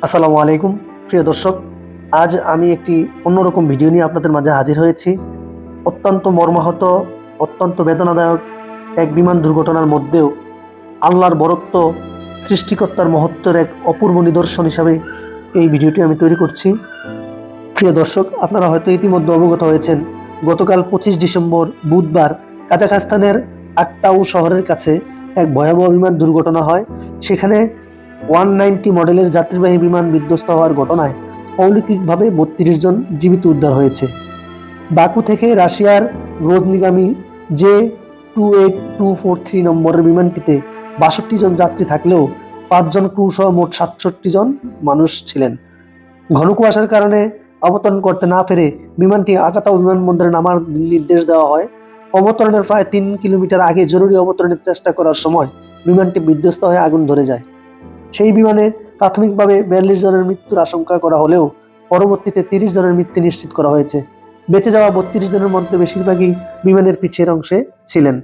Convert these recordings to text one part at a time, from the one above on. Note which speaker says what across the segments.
Speaker 1: আসসালামু আলাইকুম প্রিয় দর্শক, আজ আমি একটি অন্যরকম ভিডিও নিয়ে আপনাদের মাঝে হাজির হয়েছি। অত্যন্ত মর্মাহত, অত্যন্ত বেদনাদায়ক এক বিমান দুর্ঘটনার মধ্যেও আল্লাহর বরত্ব, সৃষ্টিকর্তার মহত্বের এক অপূর্ব নিদর্শন হিসাবে এই ভিডিওটি আমি তৈরি করছি। প্রিয় দর্শক, আপনারা হয়তো ইতিমধ্যে অবগত হয়েছেন, গতকাল 25 ডিসেম্বর বুধবার কাজাখস্তানের আক্তাউ শহরের কাছে এক ভয়াবহ বিমান দুর্ঘটনা হয়। সেখানে 190 মডেলের যাত্রীবাহী বিমান বিধ্বস্ত হওয়ার ঘটনায় অলৌকিকভাবে 32 জন জীবিত উদ্ধার হয়েছে। বাকু থেকে রাশিয়ার গ্রোজনিগামী J28243 নম্বরের বিমানটিতে 62 জন যাত্রী থাকলেও 5 জন ক্রু সহ মোট 67 জন মানুষ ছিলেন। ঘন কুয়াশার কারণে অবতরণ করতে না পেরে বিমানটি আকাতাউ বিমানবন্দরে নামার নির্দেশ দেওয়া হয়। অবতরণের প্রায় 3 কিলোমিটার আগে জরুরি অবতরণের চেষ্টা করার সময় বিমানটি বিধ্বস্ত হয়ে আগুন ধরে যায়। সেই বিমানে প্রাথমিকভাবে 42 জনের মৃত্যুর আশঙ্কা করা হলেও পরবর্তীতে 30 জনের মৃত্যু নিশ্চিত করা হয়েছে। বেঁচে যাওয়া 32 জনের মধ্যে বেশিরভাগই বিমানের পিছের অংশে ছিলেন।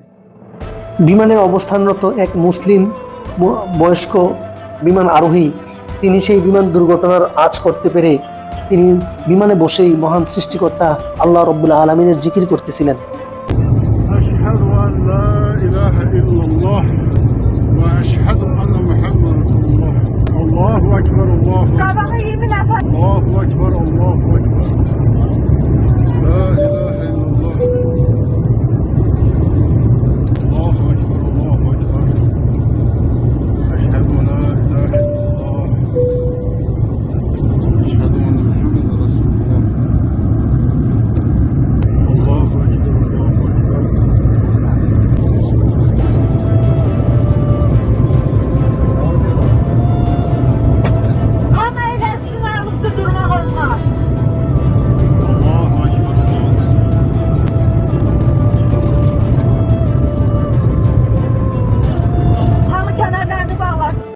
Speaker 1: বিমানে অবস্থানরত এক মুসলিম বয়স্ক বিমান আরোহী, তিনি সেই বিমান দুর্ঘটনার আঁচ করতে পেরে তিনি বিমানে বসেই মহান সৃষ্টিকর্তা আল্লাহ রাব্বুল আলামিনের জিকির করতেছিলেন।
Speaker 2: আশহাদু আন লা ইলাহা ইল্লাল্লাহ ওয়া আশহাদু আন্না মুহাম্মাদার রাসূলুল্লাহ। আল্লাহু আকবার, আল্লাহু আকবার, আল্লাহু আকবার, আল্লাহু আকবার, লা ইলাহা ইল্লাল্লাহ, আল্লাহু আকবার, আল্লাহু আকবার, আশহাদু লা ইলাহা ইল্লাল্লাহ, আশহাদু আন্না মুহাম্মাদার রাসূলুল্লাহ। আল্লাহু আকবার, আল্লাহু আকবার।
Speaker 3: Ama eylesin ayağımızda durmak olmaz.
Speaker 2: Allahu ekber, Allahu ekber.
Speaker 3: Hamı kenarlarını bağlasın.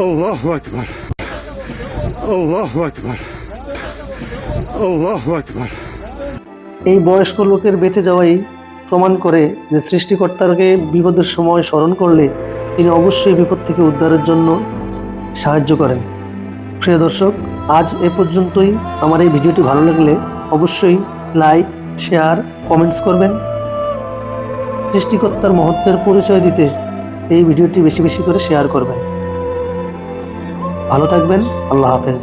Speaker 2: Allahu ekber. Allahu ekber. Allahu ekber.
Speaker 1: এই বয়স্ক লোকের বেঁচে যাওয়াই প্রমাণ করে যে সৃষ্টিকর্তাকে বিপদের সময় স্মরণ করলে তিনি অবশ্যই বিপদ থেকে উদ্ধারের জন্য সাহায্য করেন। প্রিয় দর্শক, আজ এ পর্যন্তই। আমার এই ভিডিওটি ভালো লাগলে অবশ্যই লাইক, শেয়ার, কমেন্টস করবেন। সৃষ্টিকর্তার মহত্বের পরিচয় দিতে এই ভিডিওটি বেশি বেশি করে শেয়ার করবেন। ভালো থাকবেন। আল্লাহ হাফেজ।